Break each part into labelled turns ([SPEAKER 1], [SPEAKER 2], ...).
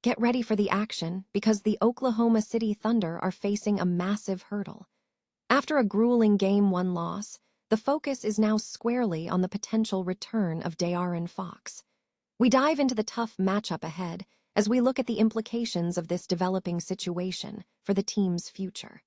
[SPEAKER 1] Get ready for the action because the Oklahoma City Thunder are facing a massive hurdle. After a grueling Game 1 loss, the focus is now squarely on the potential return of De'Aaron Fox. We dive into the tough matchup ahead as we look at the implications of this developing situation for the team's future.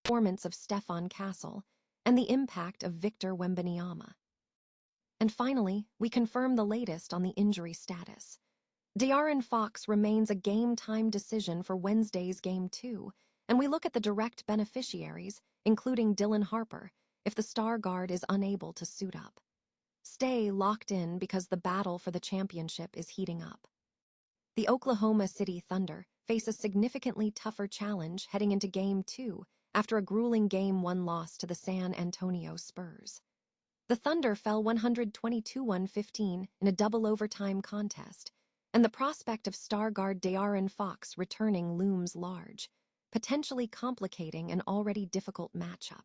[SPEAKER 1] Performance of Stefan Castle and the impact of Victor Wembanyama. And finally, we confirm the latest on the injury status. De'Aaron Fox remains a game-time decision for Wednesday's Game 2, and we look at the direct beneficiaries, including Dylan Harper, if the star guard is unable to suit up. Stay locked in because the battle for the championship is heating up. The Oklahoma City Thunder face a significantly tougher challenge heading into Game 2 after a grueling Game 1 loss to the San Antonio Spurs. The Thunder fell 122-115 in a double overtime contest, and the prospect of star guard De'Aaron Fox returning looms large, potentially complicating an already difficult matchup.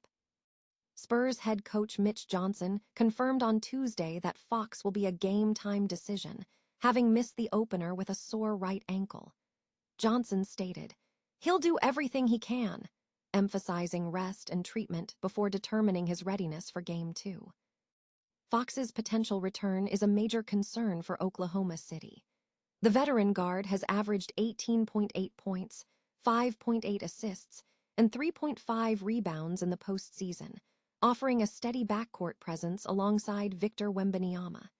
[SPEAKER 1] Spurs head coach Mitch Johnson confirmed on Tuesday that Fox will be a game-time decision, having missed the opener with a sore right ankle. Johnson stated, "He'll do everything he can," emphasizing rest and treatment before determining his readiness for Game 2. Fox's potential return is a major concern for Oklahoma City. The veteran guard has averaged 18.8 points, 5.8 assists, and 3.5 rebounds in the postseason, offering a steady backcourt presence alongside Victor Wembanyama.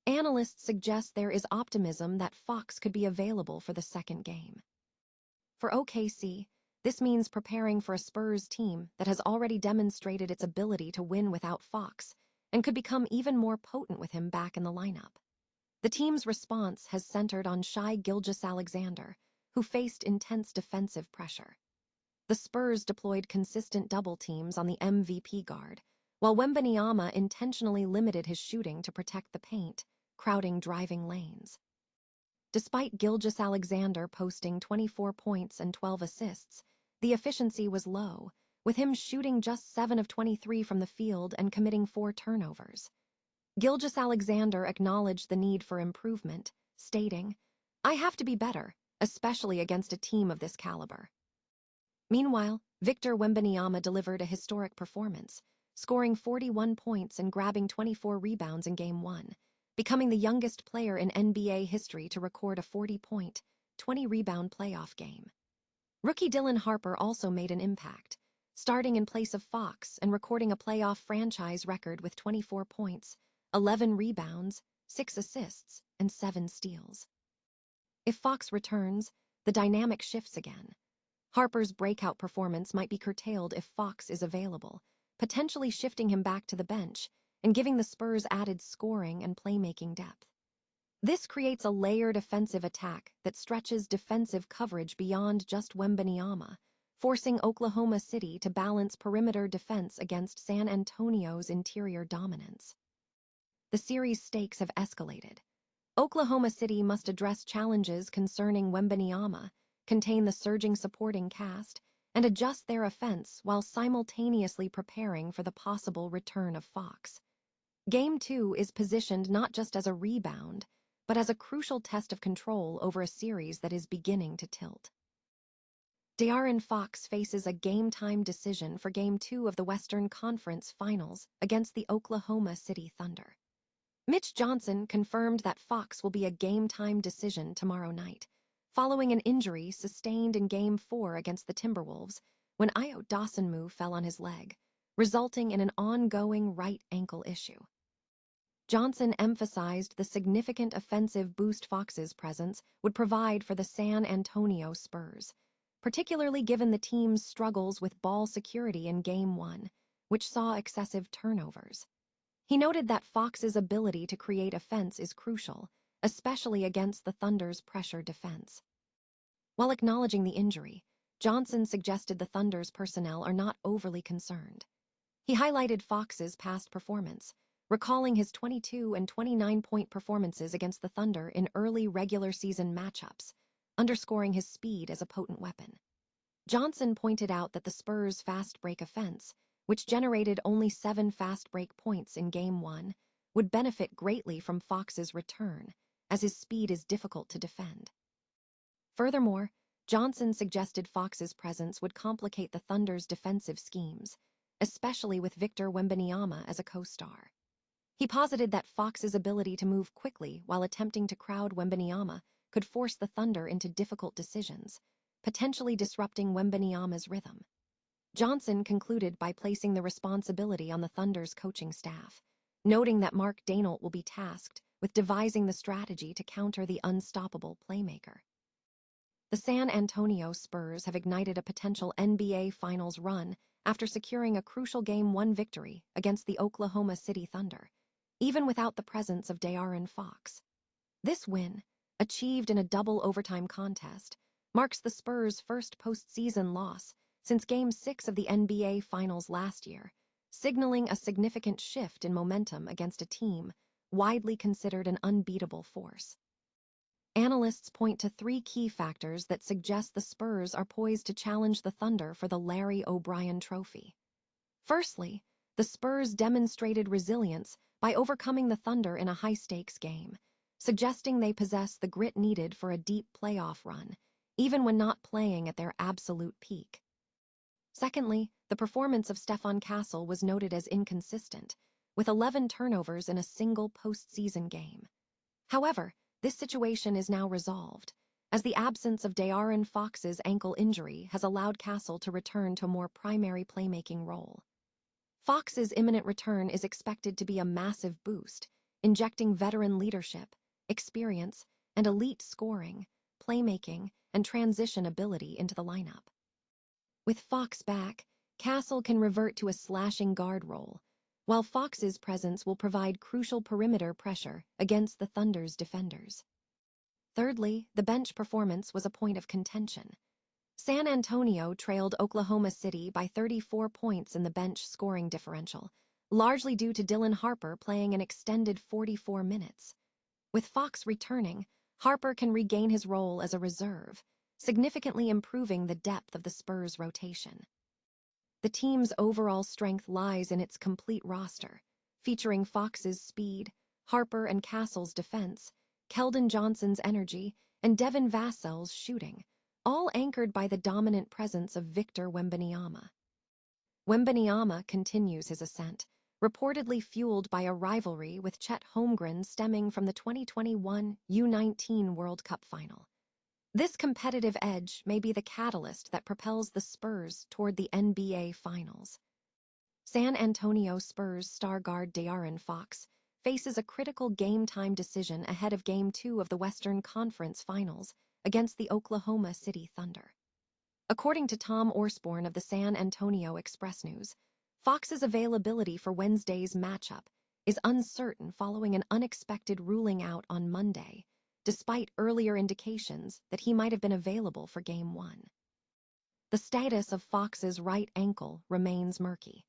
[SPEAKER 1] Analysts suggest there is optimism that Fox could be available for the second game. For OKC, this means preparing for a Spurs team that has already demonstrated its ability to win without Fox and could become even more potent with him back in the lineup. The team's response has centered on Gilgeous-Alexander, who faced intense defensive pressure. The Spurs deployed consistent double teams on the MVP guard, while Wembanyama intentionally limited his shooting to protect the paint, crowding driving lanes. Despite Gilgeous-Alexander posting 24 points and 12 assists, the efficiency was low, with him shooting just 7 of 23 from the field and committing 4 turnovers. Gilgeous-Alexander acknowledged the need for improvement, stating, "I have to be better, especially against a team of this caliber." Meanwhile, Victor Wembanyama delivered a historic performance, scoring 41 points and grabbing 24 rebounds in Game 1, becoming the youngest player in NBA history to record a 40-point, 20-rebound playoff game. Rookie Dylan Harper also made an impact, starting in place of Fox and recording a playoff franchise record with 24 points, 11 rebounds, 6 assists, and 7 steals. If Fox returns, the dynamic shifts again. Harper's breakout performance might be curtailed if Fox is available, potentially shifting him back to the bench and giving the Spurs added scoring and playmaking depth. This creates a layered offensive attack that stretches defensive coverage beyond just Wembanyama, forcing Oklahoma City to balance perimeter defense against San Antonio's interior dominance. The series stakes have escalated. Oklahoma City must address challenges concerning Wembanyama, contain the surging supporting cast, and adjust their offense while simultaneously preparing for the possible return of Fox. Game 2 is positioned not just as a rebound, but as a crucial test of control over a series that is beginning to tilt. De'Aaron Fox faces a game-time decision for Game 2 of the Western Conference Finals against the Oklahoma City Thunder. Mitch Johnson confirmed that Fox will be a game-time decision tomorrow night, following an injury sustained in Game 4 against the Timberwolves, when Io Dawson fell on his leg, resulting in an ongoing right ankle issue. Johnson emphasized the significant offensive boost Fox's presence would provide for the San Antonio Spurs, particularly given the team's struggles with ball security in Game 1, which saw excessive turnovers. He noted that Fox's ability to create offense is crucial, especially against the Thunder's pressure defense. While acknowledging the injury, Johnson suggested the Thunder's personnel are not overly concerned. He highlighted Fox's past performance, recalling his 22 and 29-point performances against the Thunder in early regular season matchups, underscoring his speed as a potent weapon. Johnson pointed out that the Spurs' fast break offense, which generated only 7 fast break points in Game 1, would benefit greatly from Fox's return, as his speed is difficult to defend. Furthermore, Johnson suggested Fox's presence would complicate the Thunder's defensive schemes, especially with Victor Wembanyama as a co-star. He posited that Fox's ability to move quickly while attempting to crowd Wembanyama could force the Thunder into difficult decisions, potentially disrupting Wembanyama's rhythm. Johnson concluded by placing the responsibility on the Thunder's coaching staff, noting that Mark Daigneault will be tasked with devising the strategy to counter the unstoppable playmaker. The San Antonio Spurs have ignited a potential NBA Finals run after securing a crucial Game 1 victory against the Oklahoma City Thunder, even without the presence of De'Aaron Fox. This win, achieved in a double overtime contest, marks the Spurs' first postseason loss since Game 6 of the NBA Finals last year, signaling a significant shift in momentum against a team widely considered an unbeatable force. Analysts point to 3 key factors that suggest the Spurs are poised to challenge the Thunder for the Larry O'Brien Trophy. Firstly, the Spurs demonstrated resilience by overcoming the Thunder in a high-stakes game, suggesting they possess the grit needed for a deep playoff run, even when not playing at their absolute peak. Secondly, the performance of Stephon Castle was noted as inconsistent, with 11 turnovers in a single postseason game. However, this situation is now resolved, as the absence of De'Aaron Fox's ankle injury has allowed Castle to return to a more primary playmaking role. Fox's imminent return is expected to be a massive boost, injecting veteran leadership, experience, and elite scoring, playmaking, and transition ability into the lineup. With Fox back, Castle can revert to a slashing guard role, while Fox's presence will provide crucial perimeter pressure against the Thunder's defenders. Thirdly, the bench performance was a point of contention. San Antonio trailed Oklahoma City by 34 points in the bench scoring differential, largely due to Dylan Harper playing an extended 44 minutes. With Fox returning, Harper can regain his role as a reserve, significantly improving the depth of the Spurs' rotation. The team's overall strength lies in its complete roster, featuring Fox's speed, Harper and Castle's defense, Keldon Johnson's energy, and Devin Vassell's shooting, all anchored by the dominant presence of Victor Wembanyama. Wembanyama continues his ascent, reportedly fueled by a rivalry with Chet Holmgren stemming from the 2021 U19 World Cup final. This competitive edge may be the catalyst that propels the Spurs toward the NBA Finals. San Antonio Spurs star guard De'Aaron Fox faces a critical game-time decision ahead of Game 2 of the Western Conference Finals against the Oklahoma City Thunder. According to Tom Osborne of the San Antonio Express News, Fox's availability for Wednesday's matchup is uncertain following an unexpected ruling out on Monday, despite earlier indications that he might have been available for Game 1. The status of Fox's right ankle remains murky.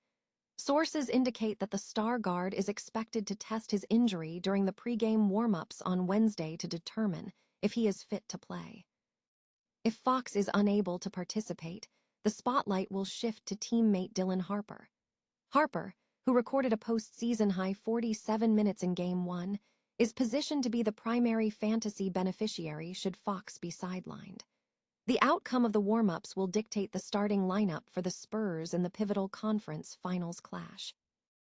[SPEAKER 1] Sources indicate that the star guard is expected to test his injury during the pregame warm-ups on Wednesday to determine if he is fit to play. If Fox is unable to participate, the spotlight will shift to teammate Dylan Harper. Harper, who recorded a postseason-high 47 minutes in Game 1, is positioned to be the primary fantasy beneficiary should Fox be sidelined. The outcome of the warm-ups will dictate the starting lineup for the Spurs in the pivotal conference finals clash.